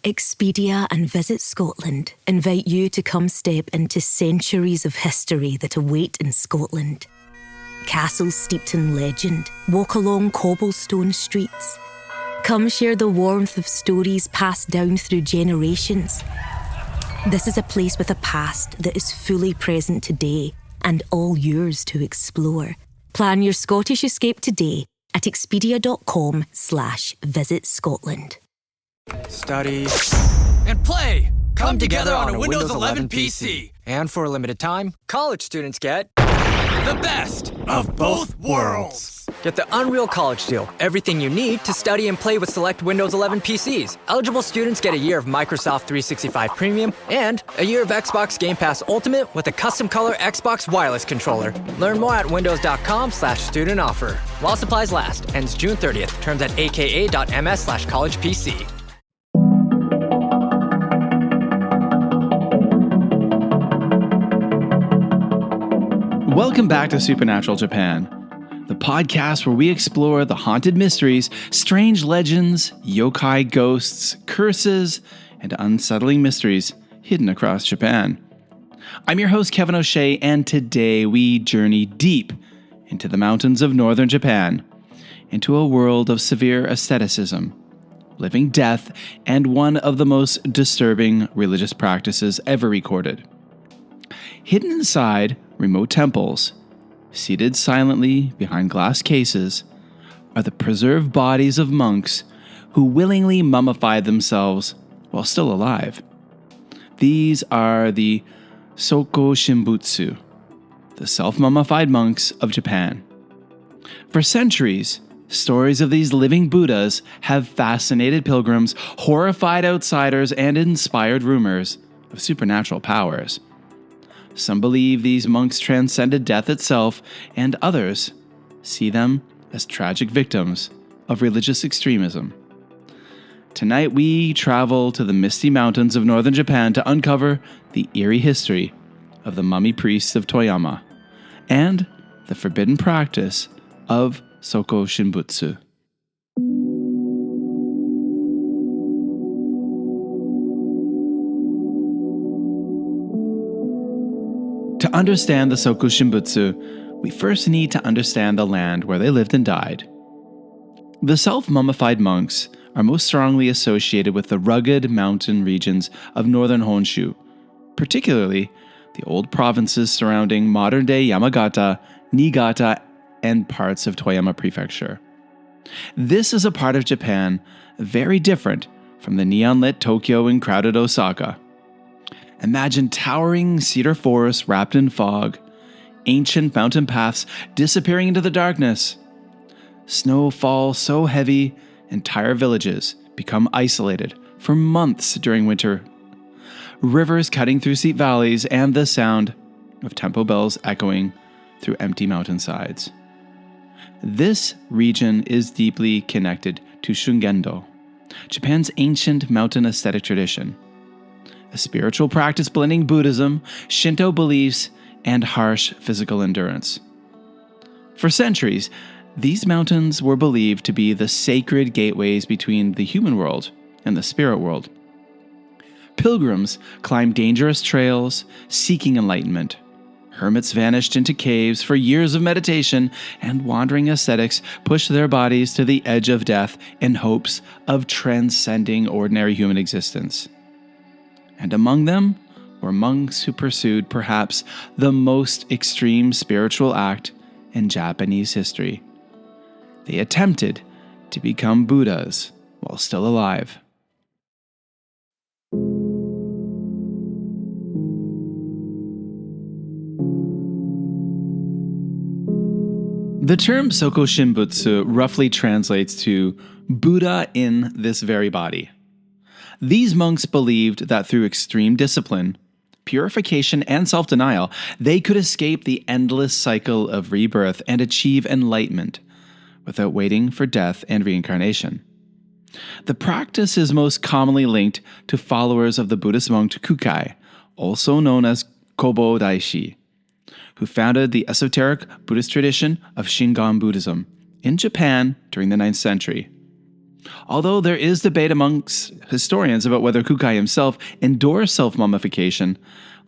Expedia and Visit Scotland invite you to come step into centuries of history that await in Scotland. Castles steeped in legend walk along cobblestone streets. Come share the warmth of stories passed down through generations. This is a place with a past that is fully present today and all yours to explore. Plan your Scottish escape today at expedia.com/Visit Scotland. Study and play come together on a Windows 11 PC. And for a limited time, college students get the best of both worlds. Get the Unreal College Deal. Everything you need to study and play with select Windows 11 PCs. Eligible students get a year of Microsoft 365 Premium and a year of Xbox Game Pass Ultimate with a custom color Xbox wireless controller. Learn more at windows.com/student offer. While supplies last. Ends June 30th. Terms at aka.ms/collegepc. Welcome back to Supernatural Japan, the podcast where we explore the haunted mysteries, strange legends, yokai ghosts, curses, and unsettling mysteries hidden across Japan. I'm your host, Kevin O'Shea, and today we journey deep into the mountains of northern Japan, into a world of severe asceticism, living death, and one of the most disturbing religious practices ever recorded. Hidden inside remote temples, seated silently behind glass cases, are the preserved bodies of monks who willingly mummified themselves while still alive. These are the Sokushinbutsu, the self-mummified monks of Japan. For centuries, stories of these living Buddhas have fascinated pilgrims, horrified outsiders, and inspired rumors of supernatural powers. Some believe these monks transcended death itself, and others see them as tragic victims of religious extremism. Tonight we travel to the misty mountains of northern Japan to uncover the eerie history of the mummy priests of Toyama and the forbidden practice of Sokushinbutsu. To understand the Sokushinbutsu, we first need to understand the land where they lived and died. The self-mummified monks are most strongly associated with the rugged mountain regions of northern Honshu, particularly the old provinces surrounding modern-day Yamagata, Niigata, and parts of Toyama Prefecture. This is a part of Japan very different from the neon-lit Tokyo and crowded Osaka. Imagine towering cedar forests wrapped in fog, ancient mountain paths disappearing into the darkness. Snow falls so heavy, entire villages become isolated for months during winter. Rivers cutting through steep valleys, and the sound of temple bells echoing through empty mountainsides. This region is deeply connected to Shungendo, Japan's ancient mountain ascetic tradition, a spiritual practice blending Buddhism, Shinto beliefs, and harsh physical endurance. For centuries, these mountains were believed to be the sacred gateways between the human world and the spirit world. Pilgrims climbed dangerous trails, seeking enlightenment. Hermits vanished into caves for years of meditation, and wandering ascetics pushed their bodies to the edge of death in hopes of transcending ordinary human existence. And among them were monks who pursued perhaps the most extreme spiritual act in Japanese history. They attempted to become Buddhas while still alive. The term Sokushinbutsu roughly translates to Buddha in this very body. These monks believed that through extreme discipline, purification, and self-denial, they could escape the endless cycle of rebirth and achieve enlightenment without waiting for death and reincarnation. The practice is most commonly linked to followers of the Buddhist monk Kukai, also known as Kobo Daishi, who founded the esoteric Buddhist tradition of Shingon Buddhism in Japan during the 9th century. Although there is debate amongst historians about whether Kukai himself endorsed self-mummification,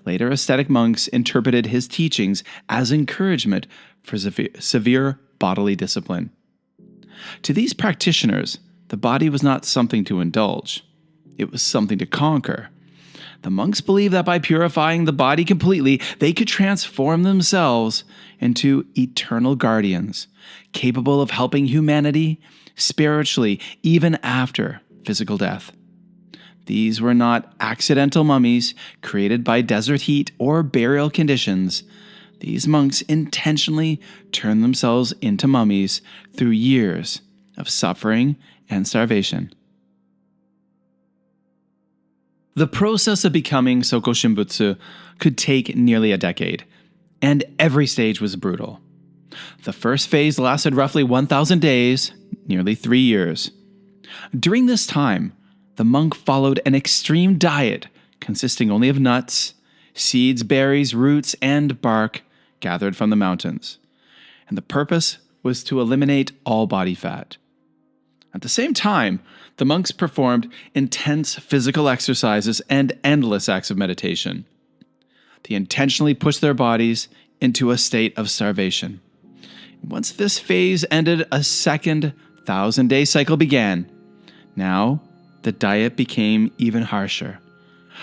later ascetic monks interpreted his teachings as encouragement for severe bodily discipline. To these practitioners, the body was not something to indulge. It was something to conquer. The monks believed that by purifying the body completely, they could transform themselves into eternal guardians, capable of helping humanity spiritually even after physical death. These were not accidental mummies created by desert heat or burial conditions. These monks intentionally turned themselves into mummies through years of suffering and starvation. The process of becoming Sokushinbutsu could take nearly a decade, and every stage was brutal. The first phase lasted roughly 1,000 days, nearly 3 years. During this time, the monk followed an extreme diet consisting only of nuts, seeds, berries, roots, and bark gathered from the mountains. And the purpose was to eliminate all body fat. At the same time, the monks performed intense physical exercises and endless acts of meditation. They intentionally pushed their bodies into a state of starvation. Once this phase ended, a second 1,000-day cycle began. Now, the diet became even harsher.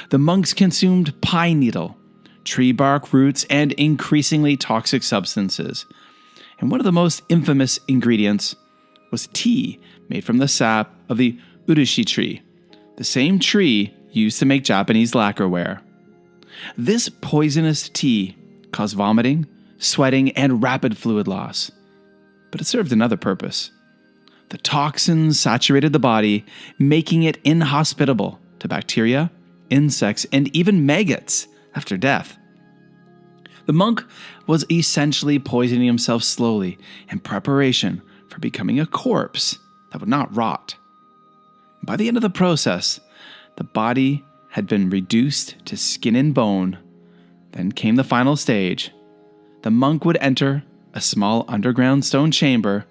The monks consumed pine needle, tree bark, roots, and increasingly toxic substances. And one of the most infamous ingredients was tea made from the sap of the urushi tree, the same tree used to make Japanese lacquerware. This poisonous tea caused vomiting, sweating, and rapid fluid loss. But it served another purpose. The toxins saturated the body, making it inhospitable to bacteria, insects, and even maggots after death. The monk was essentially poisoning himself slowly in preparation for becoming a corpse that would not rot. By the end of the process, the body had been reduced to skin and bone. Then came the final stage. The monk would enter a small underground stone chamber,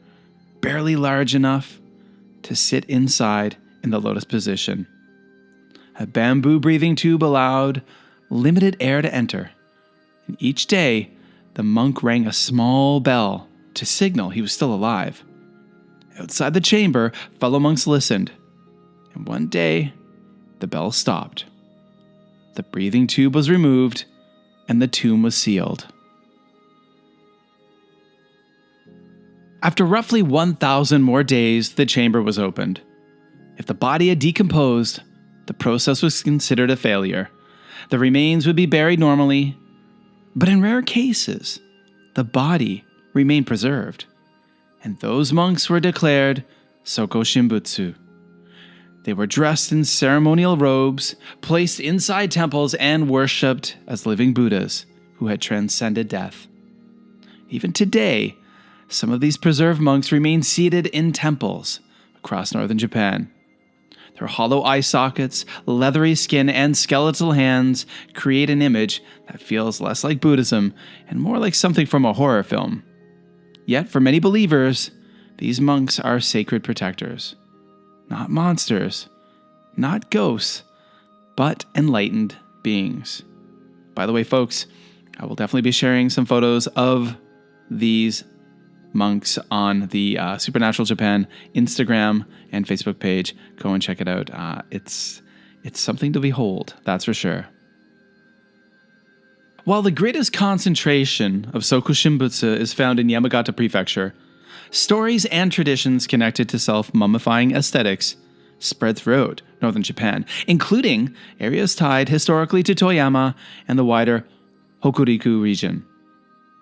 barely large enough to sit inside in the lotus position. A bamboo breathing tube allowed limited air to enter. And each day, the monk rang a small bell to signal he was still alive. Outside the chamber, fellow monks listened. And one day, the bell stopped. The breathing tube was removed, and the tomb was sealed. After roughly 1,000 more days, the chamber was opened. If the body had decomposed, the process was considered a failure. The remains would be buried normally, but in rare cases, the body remained preserved, and those monks were declared Sokushinbutsu. They were dressed in ceremonial robes, placed inside temples, and worshipped as living Buddhas who had transcended death. Even today, some of these preserved monks remain seated in temples across northern Japan. Their hollow eye sockets, leathery skin, and skeletal hands create an image that feels less like Buddhism and more like something from a horror film. Yet, for many believers, these monks are sacred protectors. Not monsters, not ghosts, but enlightened beings. By the way, folks, I will definitely be sharing some photos of these monks on the Supernatural Japan Instagram and Facebook page. Go and check it out. It's something to behold, that's for sure. While the greatest concentration of Sokushinbutsu is found in Yamagata Prefecture, stories and traditions connected to self-mummifying aesthetics spread throughout northern Japan, including areas tied historically to Toyama and the wider Hokuriku region.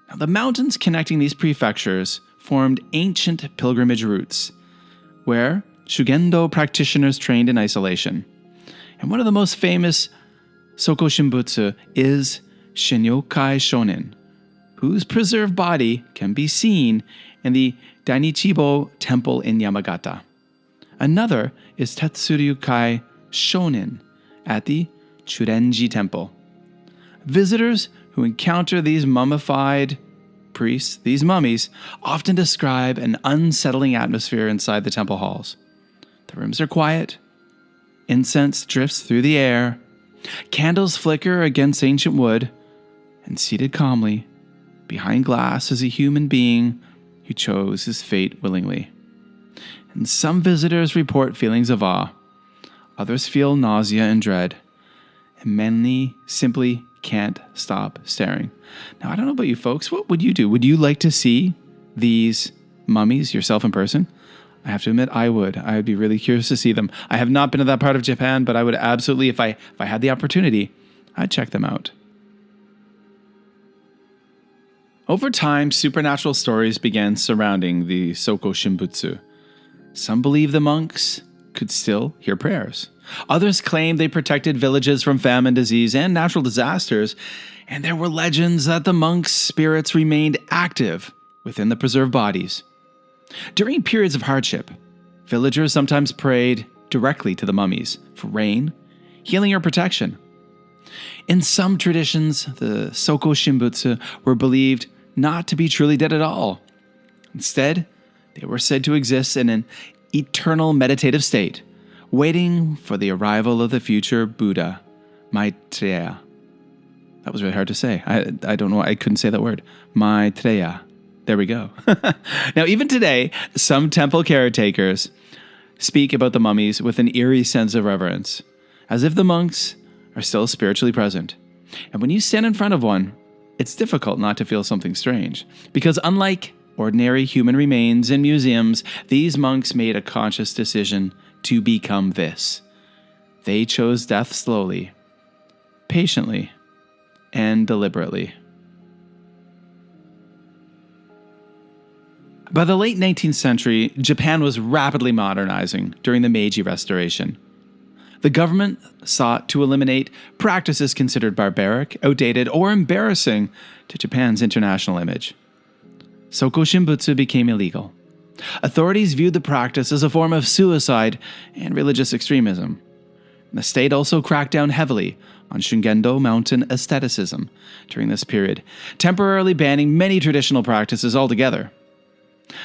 Now, the mountains connecting these prefectures formed ancient pilgrimage routes, where Shugendo practitioners trained in isolation. And one of the most famous Sokushinbutsu is Shinyokai Shonin, whose preserved body can be seen in the Dainichibo Temple in Yamagata. Another is Tetsuryukai Shonin at the Churenji Temple. Visitors who encounter these mummified priests, these mummies, often describe an unsettling atmosphere inside the temple halls. The rooms are quiet. Incense drifts through the air. Candles flicker against ancient wood. And seated calmly, behind glass, is a human being who chose his fate willingly. And some visitors report feelings of awe. Others feel nausea and dread. And many simply can't stop staring. Now, I don't know about you folks. What would you do? Would you like to see these mummies yourself in person? I have to admit, I would. I would be really curious to see them. I have not been to that part of Japan, but I would absolutely, if I had the opportunity, I'd check them out. Over time, supernatural stories began surrounding the Sokushinbutsu. Some believe the monks could still hear prayers. Others claim they protected villages from famine, disease, and natural disasters, and there were legends that the monks' spirits remained active within the preserved bodies. During periods of hardship, villagers sometimes prayed directly to the mummies for rain, healing, or protection. In some traditions, the Sokushinbutsu were believed not to be truly dead at all. Instead, they were said to exist in an eternal meditative state, waiting for the arrival of the future Buddha, Maitreya. That was really hard to say. I don't know why I couldn't say that word. Maitreya. There we go. Now, even today, some temple caretakers speak about the mummies with an eerie sense of reverence, as if the monks are still spiritually present. And when you stand in front of one, it's difficult not to feel something strange, because unlike ordinary human remains in museums, these monks made a conscious decision to become this. They chose death slowly, patiently, and deliberately. By the late 19th century, Japan was rapidly modernizing during the Meiji Restoration. The government sought to eliminate practices considered barbaric, outdated, or embarrassing to Japan's international image. Sokushinbutsu became illegal. Authorities viewed the practice as a form of suicide and religious extremism. The state also cracked down heavily on Shungendo mountain asceticism during this period, temporarily banning many traditional practices altogether.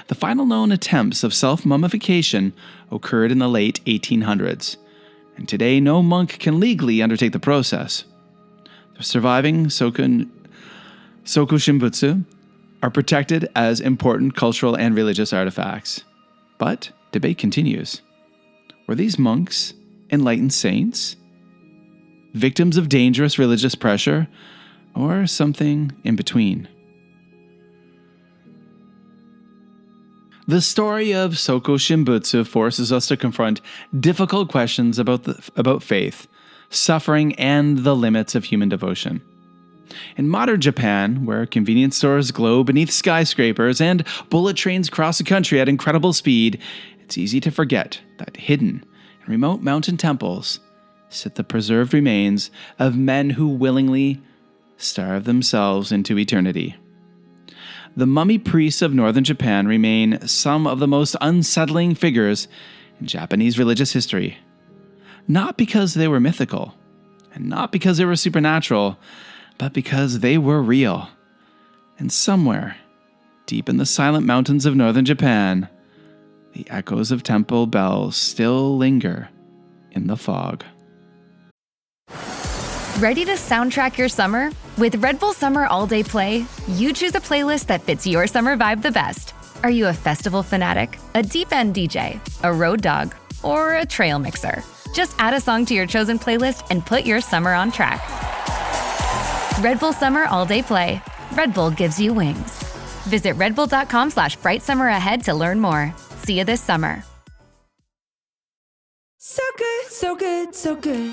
The final known attempts of self-mummification occurred in the late 1800s, and today no monk can legally undertake the process. The surviving Sokushinbutsu are protected as important cultural and religious artifacts. But debate continues. Were these monks enlightened saints? Victims of dangerous religious pressure? Or something in between? The story of Sokushinbutsu forces us to confront difficult questions about faith, suffering, and the limits of human devotion. In modern Japan, where convenience stores glow beneath skyscrapers and bullet trains cross the country at incredible speed, it's easy to forget that hidden in remote mountain temples sit the preserved remains of men who willingly starve themselves into eternity. The mummy priests of northern Japan remain some of the most unsettling figures in Japanese religious history. Not because they were mythical, and not because they were supernatural, but because they were real. And somewhere, deep in the silent mountains of northern Japan, the echoes of temple bells still linger in the fog. Ready to soundtrack your summer? With Red Bull Summer All Day Play, you choose a playlist that fits your summer vibe the best. Are you a festival fanatic, a deep end DJ, a road dog, or a trail mixer? Just add a song to your chosen playlist and put your summer on track. Red Bull Summer All Day Play. Red Bull gives you wings. Visit redbull.com/brightsummer ahead to learn more. See you this summer. So good, so good, so good.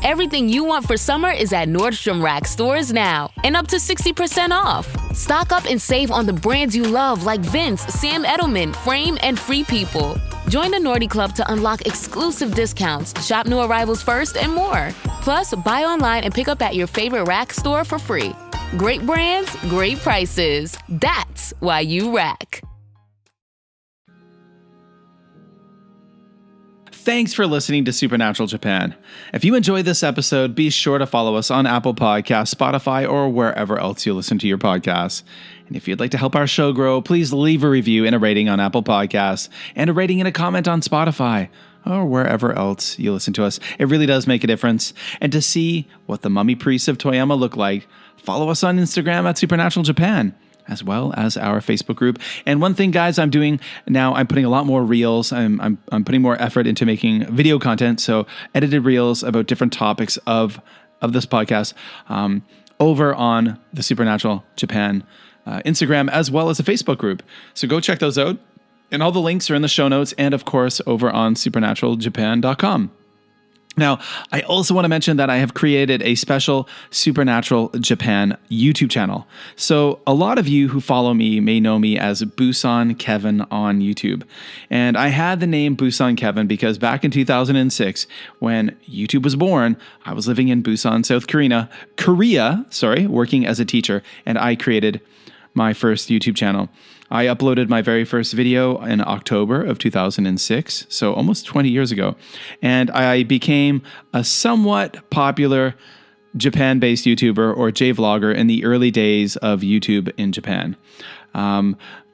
Everything you want for summer is at Nordstrom Rack stores now, and up to 60% off. Stock up and save on the brands you love like Vince, Sam Edelman, Frame, and Free People. Join the Nordy Club to unlock exclusive discounts, shop new arrivals first, and more. Plus, buy online and pick up at your favorite Rack store for free. Great brands, great prices. That's why you Rack. Thanks for listening to Supernatural Japan. If you enjoyed this episode, be sure to follow us on Apple Podcasts, Spotify, or wherever else you listen to your podcasts. And if you'd like to help our show grow, please leave a review and a rating on Apple Podcasts and a rating and a comment on Spotify. or wherever else you listen to us. It really does make a difference. And to see what the mummy priests of Toyama look like, follow us on Instagram at Supernatural Japan, as well as our Facebook group. And one thing, guys, I'm doing now, I'm putting a lot more reels. I'm putting more effort into making video content, so edited reels about different topics of this podcast over on the Supernatural Japan Instagram, as well as a Facebook group. So go check those out. And all the links are in the show notes and, of course, over on supernaturaljapan.com. Now, I also want to mention that I have created a special Supernatural Japan YouTube channel. So a lot of you who follow me may know me as Busan Kevin on YouTube. And I had the name Busan Kevin because back in 2006, when YouTube was born, I was living in Busan, South Korea, working as a teacher, and I created my first YouTube channel. I uploaded my very first video in October of 2006, so almost 20 years ago. And I became a somewhat popular Japan-based YouTuber or J-vlogger in the early days of YouTube in Japan.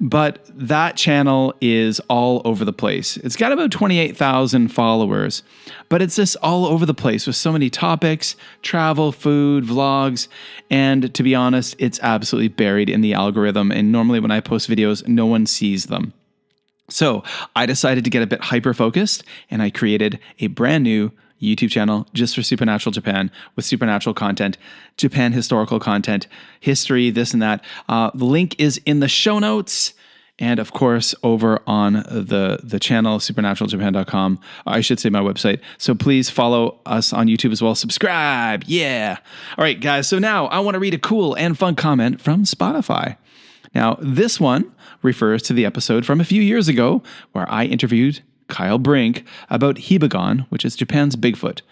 But that channel is all over the place. It's got about 28,000 followers, but it's just all over the place with so many topics, travel, food, vlogs, and to be honest, it's absolutely buried in the algorithm. And normally when I post videos, no one sees them. So I decided to get a bit hyper-focused, and I created a brand new YouTube channel just for Supernatural Japan with supernatural content, Japan historical content, history, this and that. The link is in the show notes. And of course, over on the channel, supernaturaljapan.com, I should say my website. So please follow us on YouTube as well. Subscribe. Yeah. All right, guys. So now I want to read a cool and fun comment from Spotify. Now, this one refers to the episode from a few years ago where I interviewed Kyle Brink about Hibagon, which is Japan's Bigfoot.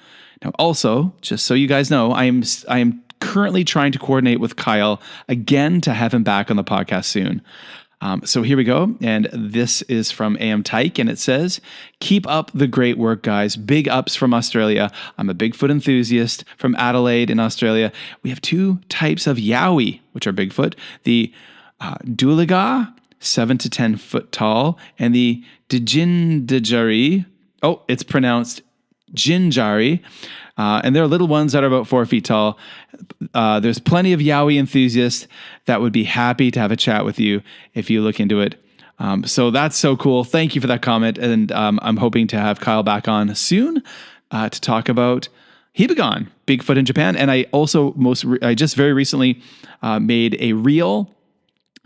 Now, also, just so you guys know, I am currently trying to coordinate with Kyle again to have him back on the podcast soon. So here we go. And this is from AM Tyke, and it says, "Keep up the great work, guys. Big ups from Australia. I'm a Bigfoot enthusiast from Adelaide in Australia. We have two types of Yowie, which are Bigfoot. The Duliga, 7 to 10 foot tall, and the Djindjari, it's pronounced Jinjari, and they're little ones that are about 4 feet tall. There's plenty of Yowie enthusiasts that would be happy to have a chat with you if you look into it. So that's so cool. Thank you for that comment, and I'm hoping to have Kyle back on soon to talk about Hibagon, Bigfoot in Japan. And I also I just very recently made a reel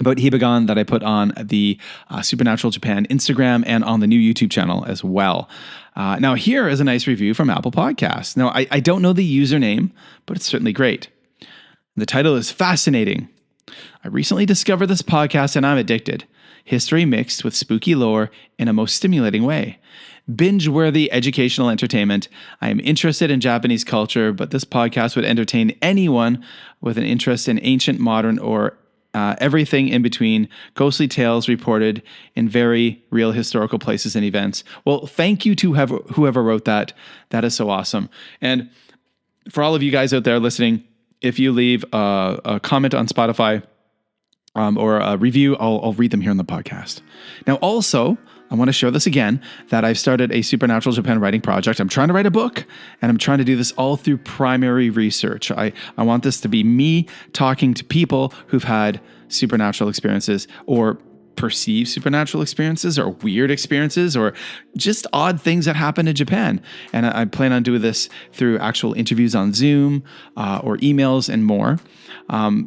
about Hibagon that I put on the Supernatural Japan Instagram and on the new YouTube channel as well. Now here is a nice review from Apple Podcasts. Now I don't know the username, but it's certainly great. The title is fascinating. I recently discovered this podcast and I'm addicted. History mixed with spooky lore in a most stimulating way. Binge-worthy educational entertainment. I am interested in Japanese culture, but this podcast would entertain anyone with an interest in ancient, modern, or everything in between, ghostly tales reported in very real historical places and events. Well, thank you to whoever wrote that. That is so awesome. And for all of you guys out there listening, if you leave a comment on Spotify or a review, I'll read them here on the podcast. Now, also, I want to share this again, that I've started a Supernatural Japan writing project. I'm trying to write a book, and I'm trying to do this all through primary research. I want this to be me talking to people who've had supernatural experiences or perceived supernatural experiences or weird experiences or just odd things that happen in Japan. And I plan on doing this through actual interviews on Zoom or emails and more.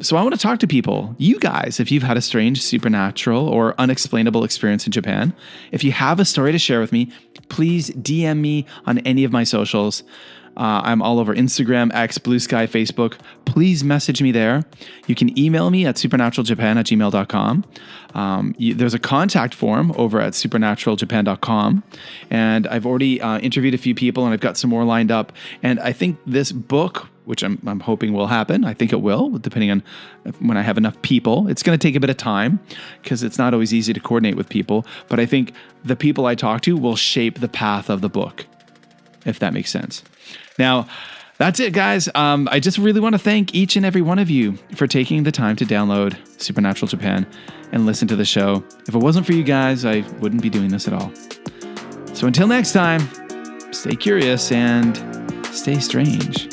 So I want to talk to people, you guys, if you've had a strange supernatural or unexplainable experience in Japan. If you have a story to share with me, please DM me on any of my socials. I'm all over Instagram, X, Blue Sky, Facebook. Please message me there. You can email me at supernaturaljapan@gmail.com. There's a contact form over at supernaturaljapan.com. And I've already interviewed a few people, and I've got some more lined up. And I think this book, which I'm hoping will happen, I think it will, depending on when I have enough people. It's going to take a bit of time because it's not always easy to coordinate with people. But I think the people I talk to will shape the path of the book, if that makes sense. Now, that's it, guys. I just really want to thank each and every one of you for taking the time to download Supernatural Japan and listen to the show. If it wasn't for you guys, I wouldn't be doing this at all. So until next time, stay curious and stay strange.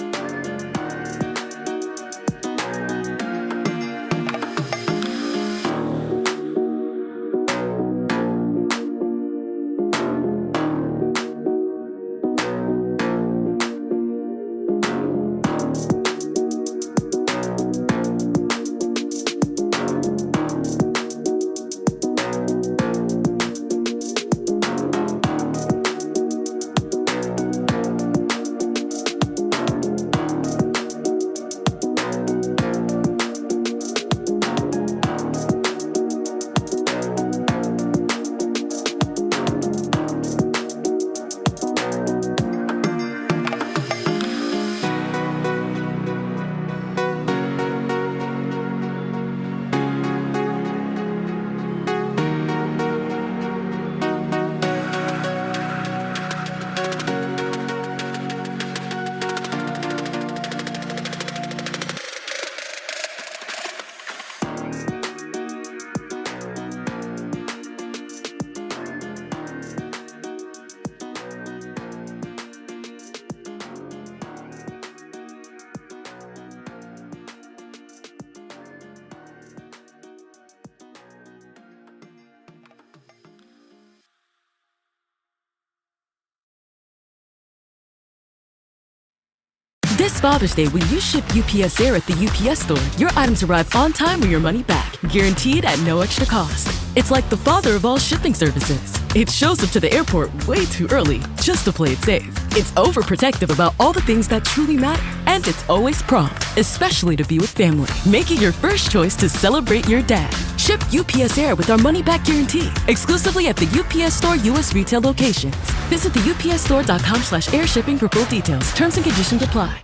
This Father's Day, when you ship UPS Air at the UPS store, your items arrive on time or your money back, guaranteed at no extra cost. It's like the father of all shipping services. It shows up to the airport way too early, just to play it safe. It's overprotective about all the things that truly matter, and it's always prompt, especially to be with family. Make it your first choice to celebrate your dad. Ship UPS Air with our money-back guarantee, exclusively at the UPS Store U.S. retail locations. Visit the upsstore.com/airshipping for full details. Terms and conditions apply.